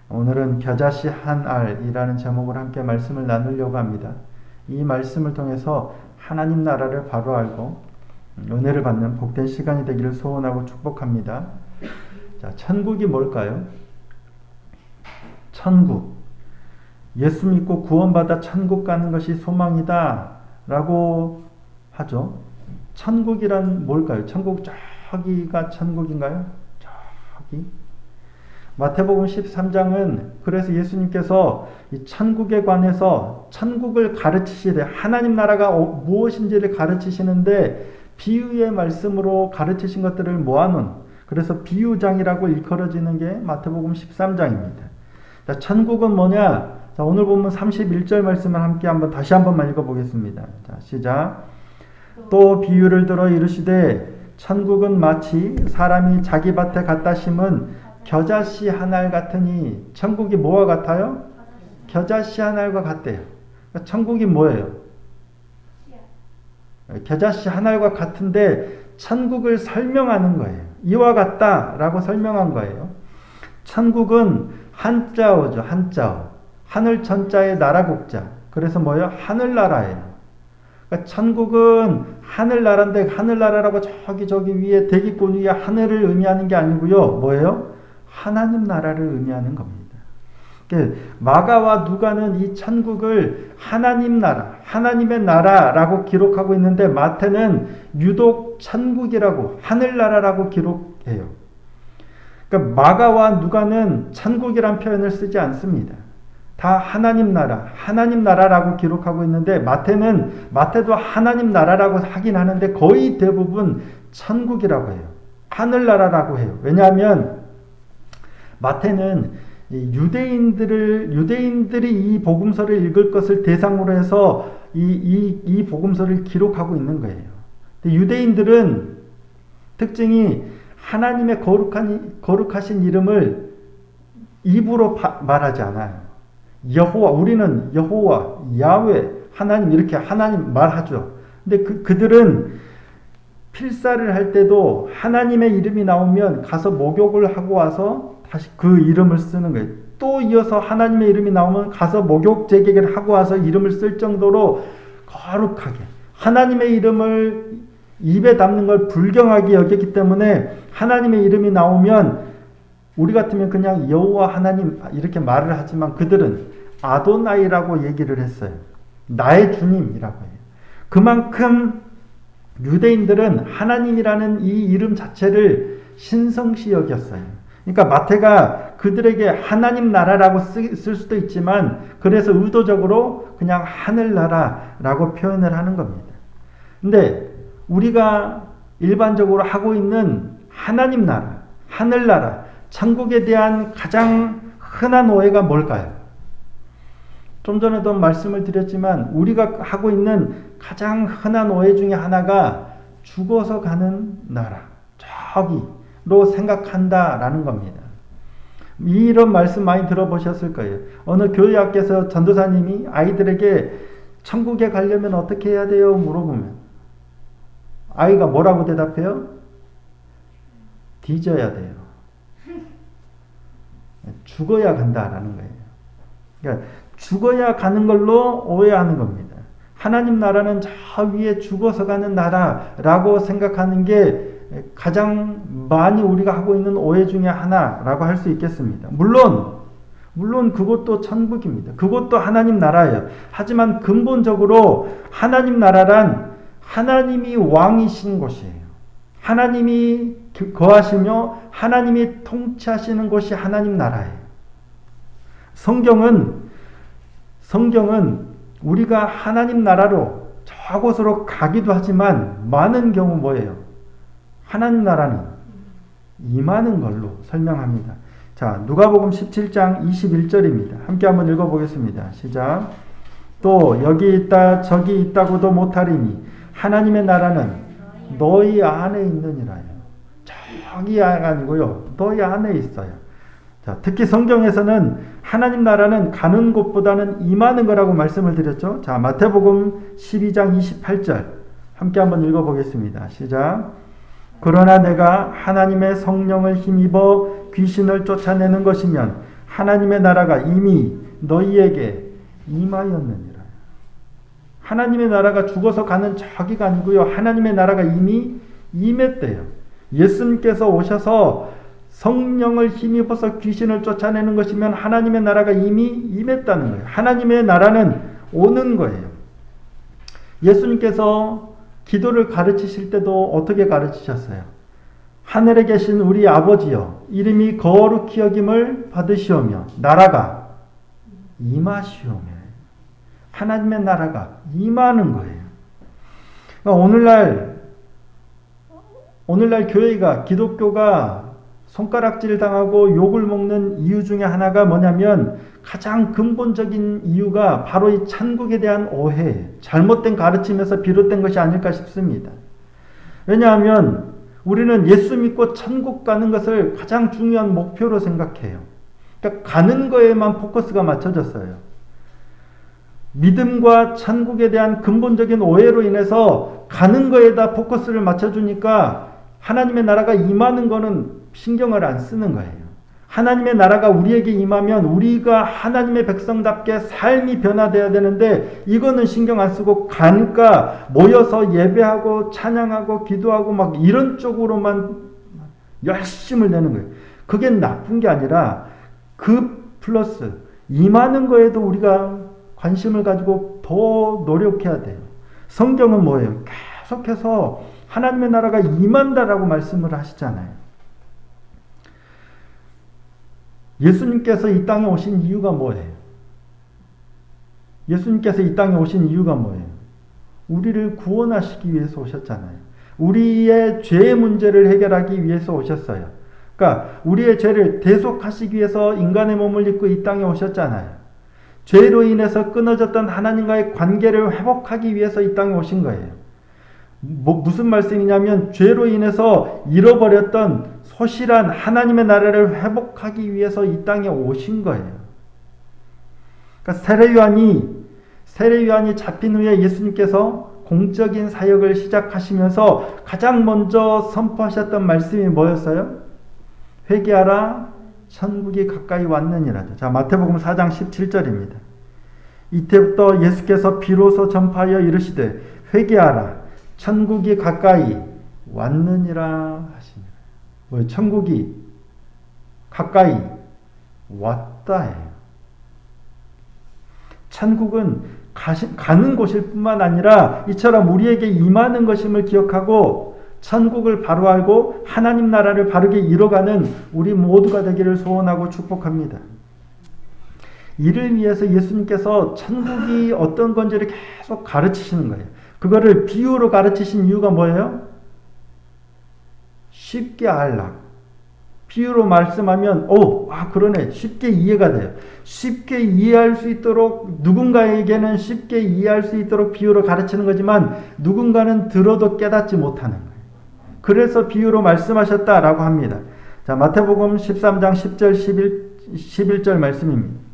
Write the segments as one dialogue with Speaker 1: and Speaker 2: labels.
Speaker 1: 오늘은 겨자씨 한 알이라는 제목으로 함께 말씀을 나누려고 합니다. 이 말씀을 통해서 하나님 나라를 바로 알고 은혜를 받는 복된 시간이 되기를 소원하고 축복합니다. 자, 천국이 뭘까요? 천국. 예수 믿고 구원받아 천국 가는 것이 소망이다 라고 하죠. 천국이란 뭘까요? 천국 저기가 천국인가요? 저기. 마태복음 13장은 그래서 예수님께서 이 천국에 관해서 천국을 가르치시되 하나님 나라가 무엇인지를 가르치시는데 비유의 말씀으로 가르치신 것들을 모아놓은, 그래서 비유장이라고 일컬어지는 게 마태복음 13장입니다. 자, 천국은 뭐냐? 자, 오늘 보면 31절 말씀을 함께 다시 한번 읽어보겠습니다. 자, 시작. 또 비유를 들어 이르시되 천국은 마치 사람이 자기 밭에 갖다 심은 겨자씨 한 알 같으니. 천국이 뭐와 같아요? 겨자씨 한 알과 같대요. 그러니까 천국이 뭐예요? 겨자씨 한 알과 같은데 천국을 설명하는 거예요. 이와 같다라고 설명한 거예요. 천국은 한자어죠. 한자어. 하늘 천자의 나라 국자. 그래서 뭐예요? 하늘나라예요. 그러니까 천국은 하늘나라인데 하늘나라라고 저기 위에 대기권 위에 하늘을 의미하는 게 아니고요. 뭐예요? 하나님 나라를 의미하는 겁니다. 그러니까 마가와 누가는 이 천국을 하나님 나라, 하나님의 나라라고 기록하고 있는데 마태는 유독 천국이라고, 하늘나라라고 기록해요. 그러니까 마가와 누가는 천국이란 표현을 쓰지 않습니다. 다 하나님 나라, 하나님 나라라고 기록하고 있는데 마태도 하나님 나라라고 하긴 하는데 거의 대부분 천국이라고 해요. 하늘나라라고 해요. 왜냐하면 마태는 유대인들이 이 복음서를 읽을 것을 대상으로 해서 이 복음서를 기록하고 있는 거예요. 유대인들은 특징이 하나님의 거룩하신 이름을 입으로 말하지 않아요. 여호와, 우리는 여호와, 야훼, 하나님 이렇게 하나님 말하죠. 근데 그들은 필사를 할 때도 하나님의 이름이 나오면 가서 목욕을 하고 와서 다시 그 이름을 쓰는 거예요. 또 이어서 하나님의 이름이 나오면 가서 목욕 제객을 하고 와서 이름을 쓸 정도로 거룩하게 하나님의 이름을 입에 담는 걸 불경하게 여겼기 때문에 하나님의 이름이 나오면 우리 같으면 그냥 여호와 하나님 이렇게 말을 하지만 그들은 아도나이라고 얘기를 했어요. 나의 주님이라고 해요. 그만큼 유대인들은 하나님이라는 이 이름 자체를 신성시 여겼어요. 그러니까 마태가 그들에게 하나님 나라라고 쓸 수도 있지만 그래서 의도적으로 그냥 하늘나라라고 표현을 하는 겁니다. 근데 우리가 일반적으로 하고 있는 하나님 나라, 하늘나라, 천국에 대한 가장 흔한 오해가 뭘까요? 좀 전에도 말씀을 드렸지만 우리가 하고 있는 가장 흔한 오해 중에 하나가 죽어서 가는 나라, 저기로 생각한다라는 겁니다. 이런 말씀 많이 들어보셨을 거예요. 어느 교회학교에서 전도사님이 아이들에게 천국에 가려면 어떻게 해야 돼요? 물어보면 아이가 뭐라고 대답해요? 뒤져야 돼요. 죽어야 간다라는 거예요. 그러니까 죽어야 가는 걸로 오해하는 겁니다. 하나님 나라는 저 위에 죽어서 가는 나라라고 생각하는 게 가장 많이 우리가 하고 있는 오해 중에 하나라고 할 수 있겠습니다. 물론 그것도 천국입니다. 그것도 하나님 나라예요. 하지만 근본적으로 하나님 나라란 하나님이 왕이신 곳이에요. 하나님이 거하시며 하나님이 통치하시는 곳이 하나님 나라예요. 성경은 우리가 하나님 나라로 저곳으로 가기도 하지만 많은 경우 뭐예요? 하나님 나라는 임하는 걸로 설명합니다. 자, 누가복음 17장 21절입니다. 함께 한번 읽어보겠습니다. 시작. 또 여기 있다 저기 있다고도 못하리니 하나님의 나라는 너희 안에 있느니라요. 저기가 아니고요. 너희 안에 있어요. 자, 특히 성경에서는 하나님 나라는 가는 곳보다는 임하는 거라고 말씀을 드렸죠. 자, 마태복음 12장 28절 함께 한번 읽어보겠습니다. 시작. 그러나 내가 하나님의 성령을 힘입어 귀신을 쫓아내는 것이면 하나님의 나라가 이미 너희에게 임하였느니라. 하나님의 나라가 죽어서 가는 저기가 아니고요. 하나님의 나라가 이미 임했대요. 예수님께서 오셔서 성령을 힘입어서 귀신을 쫓아내는 것이면 하나님의 나라가 이미 임했다는 거예요. 하나님의 나라는 오는 거예요. 예수님께서 기도를 가르치실 때도 어떻게 가르치셨어요? 하늘에 계신 우리 아버지여, 이름이 거룩히 여김을 받으시오며 나라가 임하시오며. 하나님의 나라가 임하는 거예요. 그러니까 오늘날 교회가, 기독교가 손가락질 당하고 욕을 먹는 이유 중에 하나가 뭐냐면, 가장 근본적인 이유가 바로 이 천국에 대한 오해, 잘못된 가르침에서 비롯된 것이 아닐까 싶습니다. 왜냐하면 우리는 예수 믿고 천국 가는 것을 가장 중요한 목표로 생각해요. 그러니까 가는 거에만 포커스가 맞춰졌어요. 믿음과 천국에 대한 근본적인 오해로 인해서 가는 거에다 포커스를 맞춰주니까 하나님의 나라가 임하는 거는 신경을 안 쓰는 거예요. 하나님의 나라가 우리에게 임하면 우리가 하나님의 백성답게 삶이 변화되어야 되는데 이거는 신경 안 쓰고 가니까 모여서 예배하고 찬양하고 기도하고 막 이런 쪽으로만 열심을 내는 거예요. 그게 나쁜 게 아니라 그 플러스 임하는 거에도 우리가 관심을 가지고 더 노력해야 돼요. 성경은 뭐예요? 계속해서 하나님의 나라가 임한다라고 말씀을 하시잖아요. 예수님께서 이 땅에 오신 이유가 뭐예요? 예수님께서 이 땅에 오신 이유가 뭐예요? 우리를 구원하시기 위해서 오셨잖아요. 우리의 죄의 문제를 해결하기 위해서 오셨어요. 그러니까 우리의 죄를 대속하시기 위해서 인간의 몸을 입고 이 땅에 오셨잖아요. 죄로 인해서 끊어졌던 하나님과의 관계를 회복하기 위해서 이 땅에 오신 거예요. 무슨 말씀이냐면 죄로 인해서 잃어버렸던 소실한 하나님의 나라를 회복하기 위해서 이 땅에 오신 거예요. 그러니까 세례요한이 잡힌 후에 예수님께서 공적인 사역을 시작하시면서 가장 먼저 선포하셨던 말씀이 뭐였어요? 회개하라, 천국이 가까이 왔느니라. 자, 마태복음 4장 17절입니다. 이때부터 예수께서 비로소 전파하여 이르시되 회개하라, 천국이 가까이 왔느니라 하시니라. 뭐 천국이 가까이 왔다예요. 천국은 가는 곳일 뿐만 아니라 이처럼 우리에게 임하는 것임을 기억하고 천국을 바로 알고 하나님 나라를 바르게 이뤄가는 우리 모두가 되기를 소원하고 축복합니다. 이를 위해서 예수님께서 천국이 어떤 건지를 계속 가르치시는 거예요. 그거를 비유로 가르치신 이유가 뭐예요? 쉽게 알라. 비유로 말씀하면 그러네. 쉽게 이해가 돼요. 쉽게 이해할 수 있도록, 누군가에게는 쉽게 이해할 수 있도록 비유로 가르치는 거지만 누군가는 들어도 깨닫지 못하는 거예요. 그래서 비유로 말씀하셨다라고 합니다. 자, 마태복음 13장 10절 11절 말씀입니다.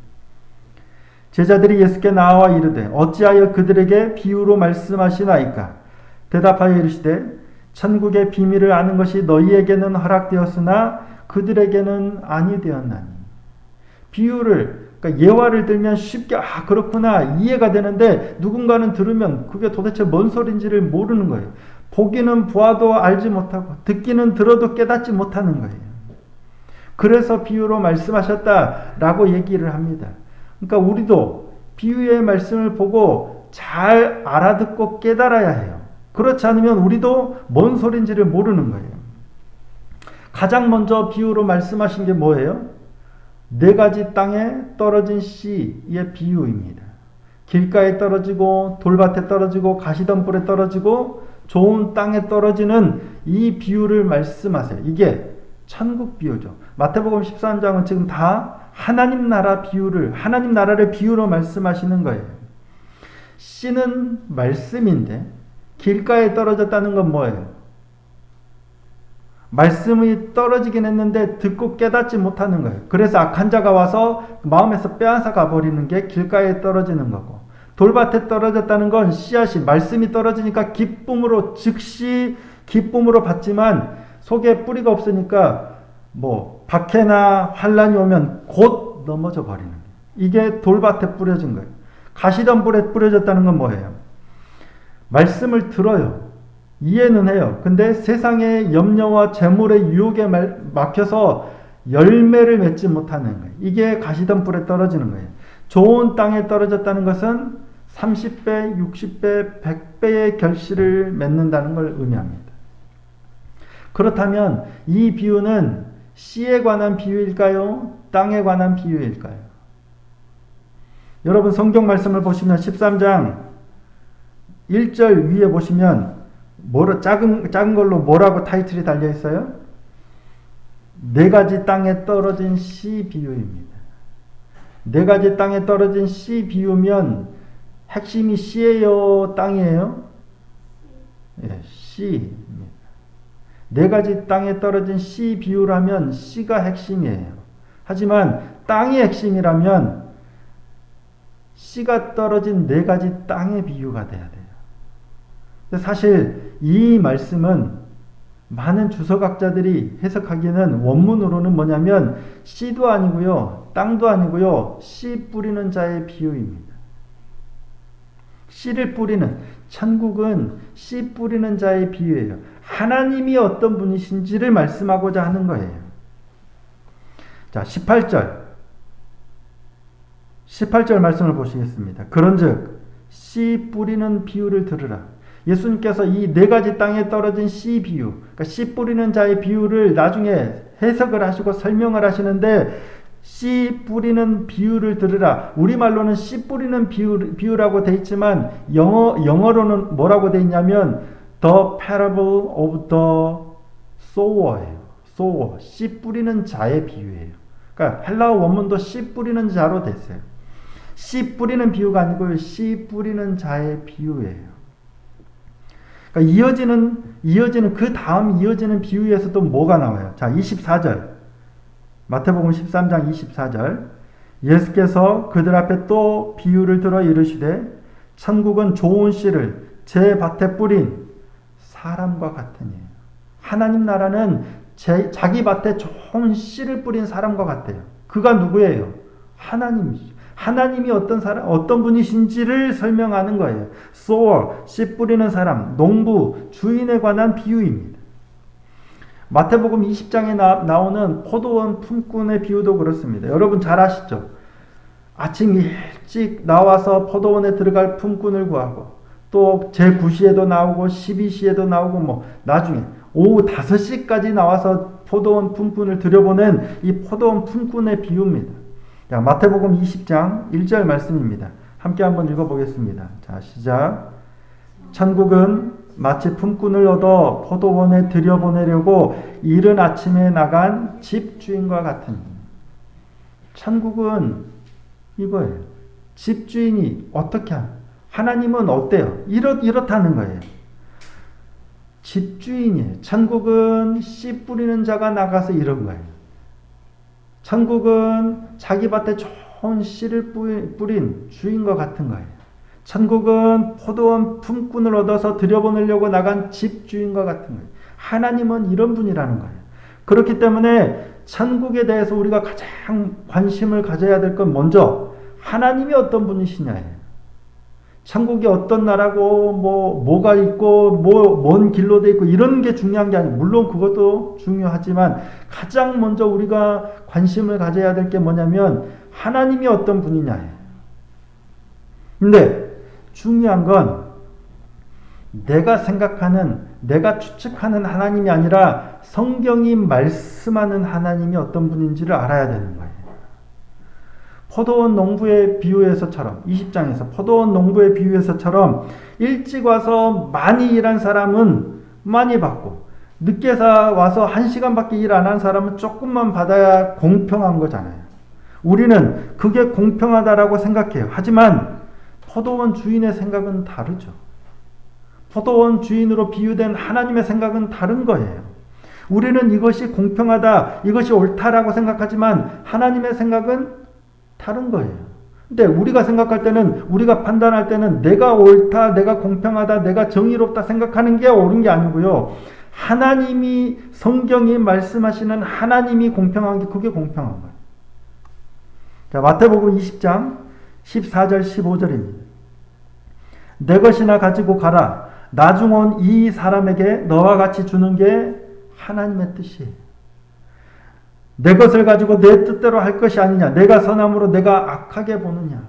Speaker 1: 제자들이 예수께 나와 이르되 어찌하여 그들에게 비유로 말씀하시나이까? 대답하여 이르시되 천국의 비밀을 아는 것이 너희에게는 허락되었으나 그들에게는 아니 되었나니. 비유를, 그러니까 예화를 들면 쉽게 그렇구나 이해가 되는데 누군가는 들으면 그게 도대체 뭔 소린지를 모르는 거예요. 보기는 보아도 알지 못하고 듣기는 들어도 깨닫지 못하는 거예요. 그래서 비유로 말씀하셨다라고 얘기를 합니다. 그러니까 우리도 비유의 말씀을 보고 잘 알아듣고 깨달아야 해요. 그렇지 않으면 우리도 뭔 소린지를 모르는 거예요. 가장 먼저 비유로 말씀하신 게 뭐예요? 4가지 땅에 떨어진 씨의 비유입니다. 길가에 떨어지고 돌밭에 떨어지고 가시덤불에 떨어지고 좋은 땅에 떨어지는 이 비유를 말씀하세요. 이게 천국 비유죠. 마태복음 13장은 지금 다 하나님 나라를 비유로 말씀하시는 거예요. 씨는 말씀인데 길가에 떨어졌다는 건 뭐예요? 말씀이 떨어지긴 했는데 듣고 깨닫지 못하는 거예요. 그래서 악한 자가 와서 마음에서 빼앗아 가버리는 게 길가에 떨어지는 거고, 돌밭에 떨어졌다는 건 씨앗이 말씀이 떨어지니까 즉시 기쁨으로 받지만 속에 뿌리가 없으니까 박해나 환란이 오면 곧 넘어져 버리는 거예요. 이게 돌밭에 뿌려진 거예요. 가시덤 불에 뿌려졌다는 건 뭐예요? 말씀을 들어요. 이해는 해요. 근데 세상의 염려와 재물의 유혹에 막혀서 열매를 맺지 못하는 거예요. 이게 가시덤 불에 떨어지는 거예요. 좋은 땅에 떨어졌다는 것은 30배, 60배, 100배의 결실을 맺는다는 걸 의미합니다. 그렇다면 이 비유는 씨에 관한 비유일까요? 땅에 관한 비유일까요? 여러분 성경 말씀을 보시면 13장 1절 위에 보시면 작은 걸로 뭐라고 타이틀이 달려 있어요? 네 가지 땅에 떨어진 씨 비유입니다. 네 가지 땅에 떨어진 씨 비유면 핵심이 씨예요, 땅이에요? 예, 씨입니다. 네 가지 땅에 떨어진 씨 비유라면 씨가 핵심이에요. 하지만 땅이 핵심이라면 씨가 떨어진 네 가지 땅의 비유가 돼야 돼요. 사실 이 말씀은 많은 주석학자들이 해석하기에는 원문으로는 뭐냐면 씨도 아니고요, 땅도 아니고요, 씨 뿌리는 자의 비유입니다. 씨를 뿌리는, 천국은 씨 뿌리는 자의 비유예요. 하나님이 어떤 분이신지를 말씀하고자 하는 거예요. 자, 18절 말씀을 보시겠습니다. 그런즉 씨 뿌리는 비유를 들으라. 예수님께서 이 네 가지 땅에 떨어진 씨 비유, 그러니까 씨 뿌리는 자의 비유를 나중에 해석을 하시고 설명을 하시는데 씨 뿌리는 비유를 들으라. 우리말로는 씨 뿌리는 비유라고 돼 있지만 영어로는 뭐라고 돼 있냐면 The Parable of the Sower예요. Sower, 씨 뿌리는 자의 비유예요. 그러니까 헬라어 원문도 씨 뿌리는 자로 됐어요. 씨 뿌리는 비유가 아니고요, 씨 뿌리는 자의 비유예요. 그러니까 이어지는 그 다음 이어지는 비유에서도 뭐가 나와요? 자, 24절. 마태복음 13장 24절. 예수께서 그들 앞에 또 비유를 들어 이르시되 천국은 좋은 씨를 제 밭에 뿌린 사람과 같으니. 하나님 나라는 자기 밭에 좋은 씨를 뿌린 사람과 같아요. 그가 누구예요? 하나님이죠. 하나님이 어떤 분이신지를 설명하는 거예요. sower, 씨 뿌리는 사람, 농부, 주인에 관한 비유입니다. 마태복음 20장에 나오는 포도원 품꾼의 비유도 그렇습니다. 여러분 잘 아시죠? 아침 일찍 나와서 포도원에 들어갈 품꾼을 구하고 또 제9시에도 나오고 12시에도 나오고 나중에 오후 5시까지 나와서 포도원 품꾼을 들여보낸 이 포도원 품꾼의 비유입니다. 자, 마태복음 20장 1절 말씀입니다. 함께 한번 읽어보겠습니다. 자, 시작. 천국은 마치 품꾼을 얻어 포도원에 들여보내려고 이른 아침에 나간 집주인과 같으니. 천국은 이거예요. 집주인이 어떻게 하나님은 어때요? 이렇다는 거예요. 집주인이에요. 천국은 씨 뿌리는 자가 나가서 이런 거예요. 천국은 자기 밭에 좋은 씨를 뿌린 주인과 같은 거예요. 천국은 포도원 품꾼을 얻어서 들여보내려고 나간 집주인과 같은 거예요. 하나님은 이런 분이라는 거예요. 그렇기 때문에 천국에 대해서 우리가 가장 관심을 가져야 될 건 먼저 하나님이 어떤 분이시냐예요. 천국이 어떤 나라고 뭐가 있고 뭔 길로 돼 있고 이런 게 중요한 게 아니에요. 물론 그것도 중요하지만 가장 먼저 우리가 관심을 가져야 될 게 뭐냐면 하나님이 어떤 분이냐예요. 근데 중요한 건 내가 생각하는, 내가 추측하는 하나님이 아니라 성경이 말씀하는 하나님이 어떤 분인지를 알아야 되는 거예요. 포도원 농부의 비유에서처럼 20장에서 포도원 농부의 비유에서처럼 일찍 와서 많이 일한 사람은 많이 받고 늦게 와서 1시간밖에 일 안 한 사람은 조금만 받아야 공평한 거잖아요. 우리는 그게 공평하다라고 생각해요. 하지만 포도원 주인의 생각은 다르죠. 포도원 주인으로 비유된 하나님의 생각은 다른 거예요. 우리는 이것이 공평하다, 이것이 옳다라고 생각하지만 하나님의 생각은 다른 거예요. 근데 우리가 생각할 때는, 우리가 판단할 때는 내가 옳다, 내가 공평하다, 내가 정의롭다 생각하는 게 옳은 게 아니고요. 하나님이, 성경이 말씀하시는 하나님이 공평한 게 그게 공평한 거예요. 자, 마태복음 20장 14절 15절입니다. 내 것이나 가지고 가라. 나중 온 이 사람에게 너와 같이 주는 게 하나님의 뜻이에요. 내 것을 가지고 내 뜻대로 할 것이 아니냐. 내가 선함으로 내가 악하게 보느냐.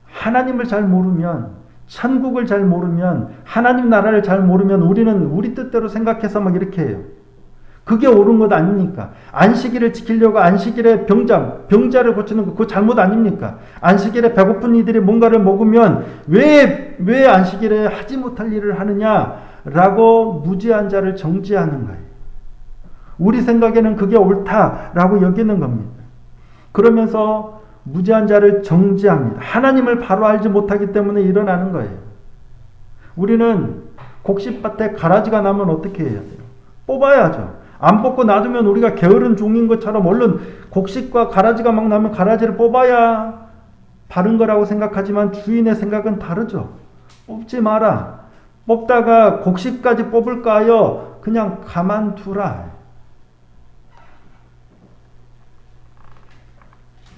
Speaker 1: 하나님을 잘 모르면, 천국을 잘 모르면, 하나님 나라를 잘 모르면 우리는 우리 뜻대로 생각해서 막 이렇게 해요. 그게 옳은 것 아닙니까? 안식일을 지키려고 안식일에 병자를 고치는 거 그거 잘못 아닙니까? 안식일에 배고픈 이들이 뭔가를 먹으면 왜 안식일에 하지 못할 일을 하느냐라고 무지한 자를 정죄하는 거예요. 우리 생각에는 그게 옳다라고 여기는 겁니다. 그러면서 무지한 자를 정죄합니다. 하나님을 바로 알지 못하기 때문에 일어나는 거예요. 우리는 곡식밭에 가라지가 나면 어떻게 해야 돼요? 뽑아야죠. 안 뽑고 놔두면 우리가 게으른 종인 것처럼 얼른 곡식과 가라지가 막 나면 가라지를 뽑아야 바른 거라고 생각하지만 주인의 생각은 다르죠. 뽑지 마라. 뽑다가 곡식까지 뽑을까요? 그냥 가만두라.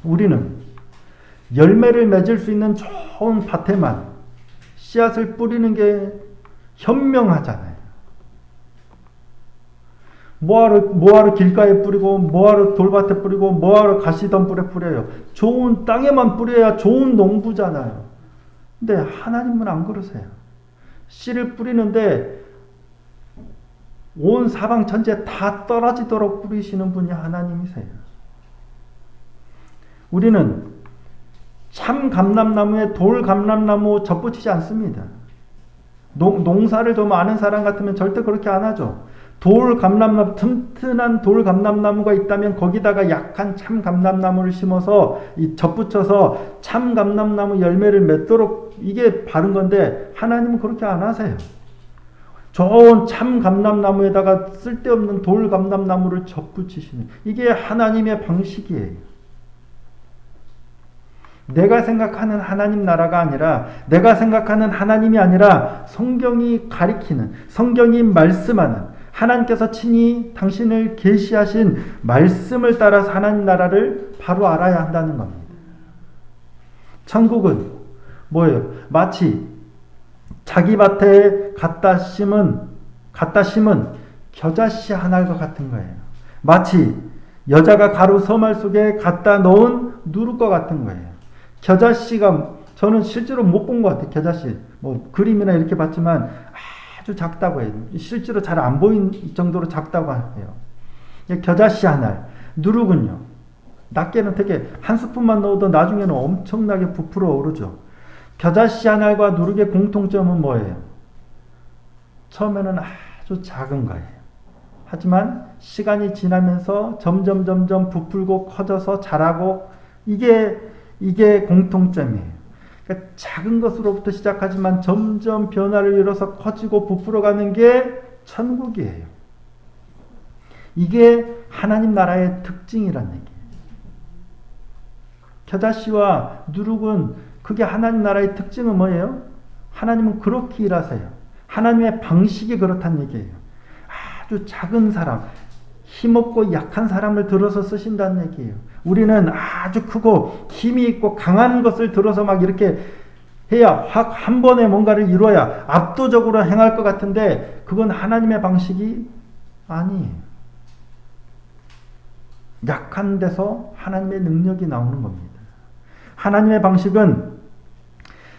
Speaker 1: 우리는 열매를 맺을 수 있는 좋은 밭에만 씨앗을 뿌리는 게 현명하잖아요. 뭐하러 길가에 뿌리고 뭐하러 돌밭에 뿌리고 뭐하러 가시덤불에 뿌려요. 좋은 땅에만 뿌려야 좋은 농부잖아요. 근데 하나님은 안 그러세요. 씨를 뿌리는데 온 사방 천지에 다 떨어지도록 뿌리시는 분이 하나님이세요. 우리는 참 감람나무에 돌 감람나무 접붙이지 않습니다. 농사를 좀 아는 사람 같으면 절대 그렇게 안 하죠. 돌 감람나무, 튼튼한 돌 감람나무가 있다면 거기다가 약한 참 감람나무를 심어서 접붙여서 참 감람나무 열매를 맺도록 이게 바른 건데 하나님은 그렇게 안 하세요. 좋은 참 감람나무에다가 쓸데없는 돌 감람나무를 접붙이시는 이게 하나님의 방식이에요. 내가 생각하는 하나님 나라가 아니라 내가 생각하는 하나님이 아니라 성경이 가리키는 성경이 말씀하는 하나님께서 친히 당신을 계시하신 말씀을 따라서 하나님 나라를 바로 알아야 한다는 겁니다. 천국은 뭐예요? 마치 자기 밭에 갖다 심은 겨자씨 하나가 같은 거예요. 마치 여자가 가루 서말 속에 갖다 넣은 누룩과 같은 거예요. 겨자씨가 저는 실제로 못 본 것 같아요. 겨자씨 뭐 그림이나 이렇게 봤지만 아주 작다고 해요. 실제로 잘 안 보인 정도로 작다고 해요. 겨자씨 한 알, 누룩은요. 낮게는 되게 한 스푼만 넣어도 나중에는 엄청나게 부풀어 오르죠. 겨자씨 한 알과 누룩의 공통점은 뭐예요? 처음에는 아주 작은 거예요. 하지만 시간이 지나면서 점점 부풀고 커져서 자라고 이게 공통점이에요. 그러니까 작은 것으로부터 시작하지만 점점 변화를 이뤄서 커지고 부풀어가는 게 천국이에요. 이게 하나님 나라의 특징이란 얘기예요. 겨자씨와 누룩은 그게 하나님 나라의 특징은 뭐예요? 하나님은 그렇게 일하세요. 하나님의 방식이 그렇다는 얘기예요. 아주 작은 사람, 힘없고 약한 사람을 들어서 쓰신다는 얘기예요. 우리는 아주 크고 힘이 있고 강한 것을 들어서 막 이렇게 해야 확 한 번에 뭔가를 이루어야 압도적으로 행할 것 같은데 그건 하나님의 방식이 아니에요. 약한 데서 하나님의 능력이 나오는 겁니다. 하나님의 방식은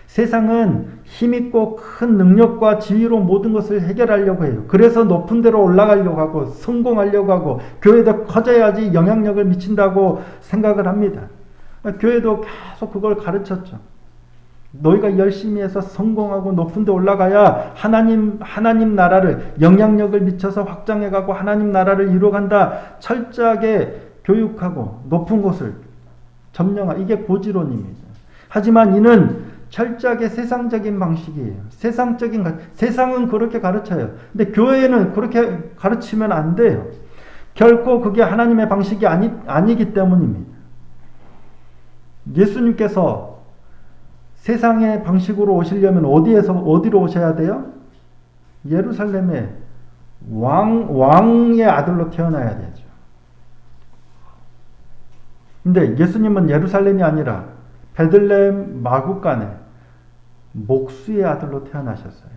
Speaker 1: 세상은 힘있고 큰 능력과 지위로 모든 것을 해결하려고 해요. 그래서 높은 데로 올라가려고 하고 성공하려고 하고 교회도 커져야지 영향력을 미친다고 생각을 합니다. 교회도 계속 그걸 가르쳤죠. 너희가 열심히 해서 성공하고 높은 데 올라가야 하나님 나라를 영향력을 미쳐서 확장해가고 하나님 나라를 이루어간다. 철저하게 교육하고 높은 곳을 점령하 이게 고지론입니다. 하지만 이는 철저하게 세상적인 방식이에요. 세상은 그렇게 가르쳐요. 근데 교회는 그렇게 가르치면 안 돼요. 결코 그게 하나님의 방식이 아니기 때문입니다. 예수님께서 세상의 방식으로 오시려면 어디로 오셔야 돼요? 예루살렘에 왕의 아들로 태어나야 되죠. 근데 예수님은 예루살렘이 아니라 베들레헴 마구간에 목수의 아들로 태어나셨어요.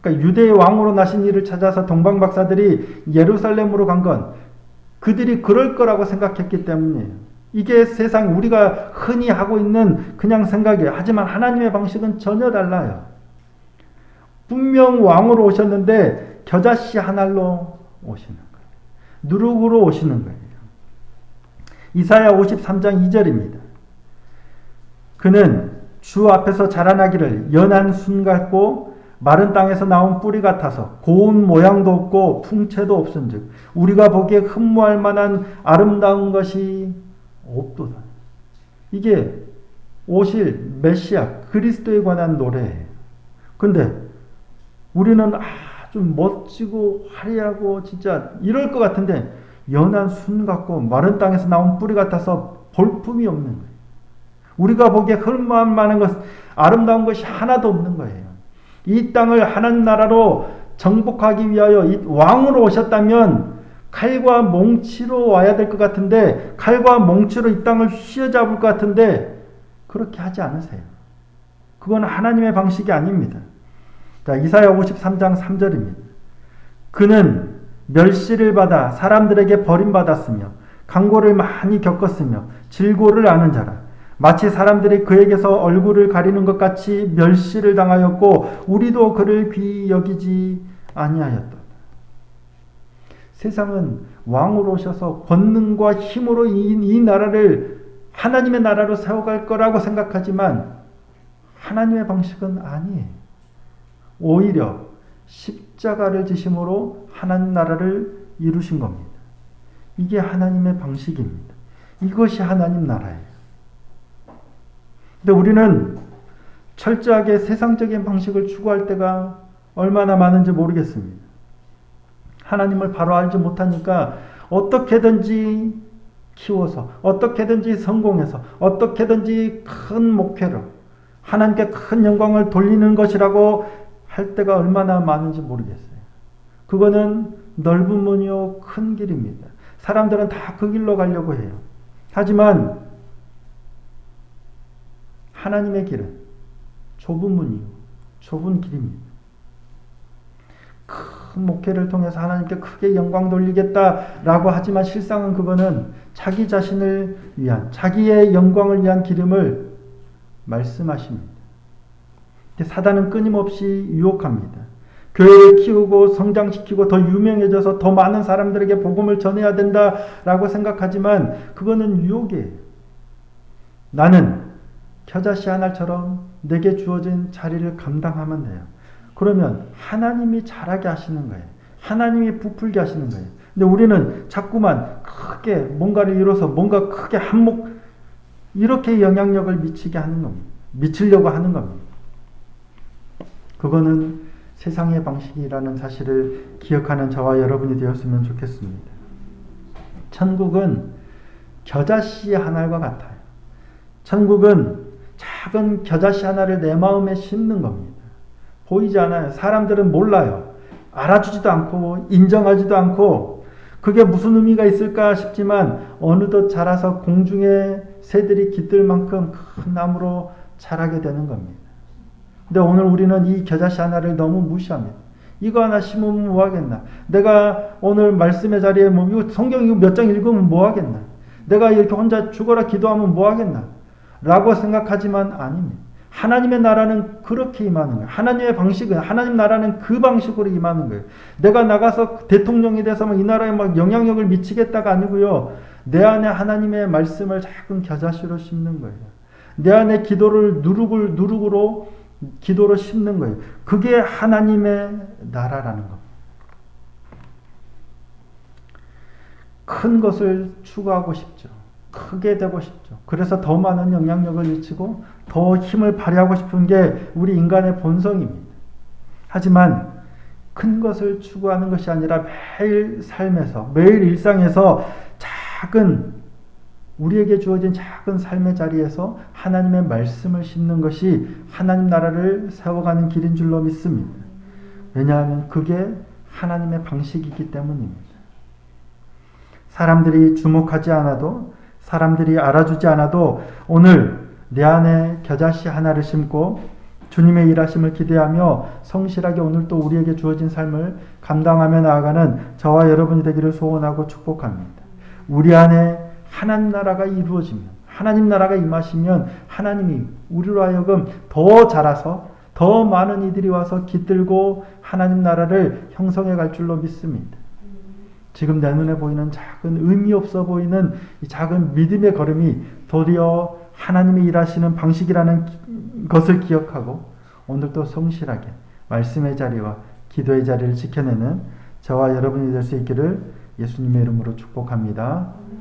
Speaker 1: 그러니까 유대의 왕으로 나신 이를 찾아서 동방박사들이 예루살렘으로 간 건 그들이 그럴 거라고 생각했기 때문이에요. 이게 세상 우리가 흔히 하고 있는 그냥 생각이에요. 하지만 하나님의 방식은 전혀 달라요. 분명 왕으로 오셨는데 겨자씨 한 알로 오시는 거예요. 누룩으로 오시는 거예요. 이사야 53장 2절입니다. 그는 주 앞에서 자라나기를 연한 순 같고 마른 땅에서 나온 뿌리 같아서 고운 모양도 없고 풍채도 없은즉 우리가 보기에 흠모할 만한 아름다운 것이 없도다. 이게 오실 메시아 그리스도에 관한 노래예요. 근데 우리는 아주 멋지고 화려하고 진짜 이럴 것 같은데 연한 순 같고 마른 땅에서 나온 뿌리 같아서 볼품이 없는 거예요. 우리가 보기에 흠모할 만한 것, 아름다운 것이 하나도 없는 거예요. 이 땅을 하나님 나라로 정복하기 위하여 왕으로 오셨다면 칼과 몽치로 와야 될 것 같은데 칼과 몽치로 이 땅을 휘어잡을 것 같은데 그렇게 하지 않으세요. 그건 하나님의 방식이 아닙니다. 자, 이사야 53장 3절입니다. 그는 멸시를 받아 사람들에게 버림받았으며 강고를 많이 겪었으며 질고를 아는 자라. 마치 사람들이 그에게서 얼굴을 가리는 것 같이 멸시를 당하였고 우리도 그를 귀히 여기지 아니하였다. 세상은 왕으로 오셔서 권능과 힘으로 이 나라를 하나님의 나라로 세워갈 거라고 생각하지만 하나님의 방식은 아니에요. 오히려 십자가를 지심으로 하나님 나라를 이루신 겁니다. 이게 하나님의 방식입니다. 이것이 하나님 나라예요. 근데 우리는 철저하게 세상적인 방식을 추구할 때가 얼마나 많은지 모르겠습니다. 하나님을 바로 알지 못하니까 어떻게든지 키워서 어떻게든지 성공해서 어떻게든지 큰 목표로 하나님께 큰 영광을 돌리는 것이라고 할 때가 얼마나 많은지 모르겠어요. 그거는 넓은 문이요 큰 길입니다. 사람들은 다 그 길로 가려고 해요. 하지만 하나님의 길은 좁은 문이요 좁은 길입니다. 큰 목회를 통해서 하나님께 크게 영광 돌리겠다라고 하지만 실상은 그거는 자기 자신을 위한 자기의 영광을 위한 기름을 말씀하십니다. 사단은 끊임없이 유혹합니다. 교회를 키우고 성장시키고 더 유명해져서 더 많은 사람들에게 복음을 전해야 된다라고 생각하지만 그거는 유혹이에요. 나는 겨자씨 한 알처럼 내게 주어진 자리를 감당하면 돼요. 그러면 하나님이 잘하게 하시는 거예요. 하나님이 부풀게 하시는 거예요. 근데 우리는 자꾸만 크게 뭔가를 이뤄서 뭔가 크게 이렇게 영향력을 미치게 하는 겁니다. 미치려고 하는 겁니다. 그거는 세상의 방식이라는 사실을 기억하는 저와 여러분이 되었으면 좋겠습니다. 천국은 겨자씨 한 알과 같아요. 천국은 작은 겨자씨 하나를 내 마음에 심는 겁니다. 보이지 않아요. 사람들은 몰라요. 알아주지도 않고 인정하지도 않고 그게 무슨 의미가 있을까 싶지만 어느덧 자라서 공중에 새들이 깃들 만큼 큰 나무로 자라게 되는 겁니다. 근데 오늘 우리는 이 겨자씨 하나를 너무 무시합니다. 이거 하나 심으면 뭐 하겠나? 내가 오늘 말씀의 자리에 이거 성경 이거 몇 장 읽으면 뭐 하겠나? 내가 이렇게 혼자 죽어라 기도하면 뭐 하겠나? 라고 생각하지만 아닙니다. 하나님의 나라는 그렇게 임하는 거예요. 하나님의 방식은 하나님 나라는 그 방식으로 임하는 거예요. 내가 나가서 대통령이 돼서 이 나라에 막 영향력을 미치겠다가 아니고요. 내 안에 하나님의 말씀을 작은 겨자씨로 심는 거예요. 내 안에 기도를 누룩으로 기도로 심는 거예요. 그게 하나님의 나라라는 겁니다. 큰 것을 추구하고 싶죠. 크게 되고 싶죠. 그래서 더 많은 영향력을 미치고 더 힘을 발휘하고 싶은 게 우리 인간의 본성입니다. 하지만 큰 것을 추구하는 것이 아니라 매일 삶에서 매일 일상에서 우리에게 주어진 작은 삶의 자리에서 하나님의 말씀을 심는 것이 하나님 나라를 세워가는 길인 줄로 믿습니다. 왜냐하면 그게 하나님의 방식이기 때문입니다. 사람들이 주목하지 않아도 사람들이 알아주지 않아도 오늘 내 안에 겨자씨 하나를 심고 주님의 일하심을 기대하며 성실하게 오늘 또 우리에게 주어진 삶을 감당하며 나아가는 저와 여러분이 되기를 소원하고 축복합니다. 우리 안에 하나님 나라가 이루어지면, 하나님 나라가 임하시면 하나님이 우리로 하여금 더 자라서 더 많은 이들이 와서 깃들고 하나님 나라를 형성해 갈 줄로 믿습니다. 지금 내 눈에 보이는 작은 의미 없어 보이는 이 작은 믿음의 걸음이 도리어 하나님이 일하시는 방식이라는 것을 기억하고 오늘도 성실하게 말씀의 자리와 기도의 자리를 지켜내는 저와 여러분이 될 수 있기를 예수님의 이름으로 축복합니다.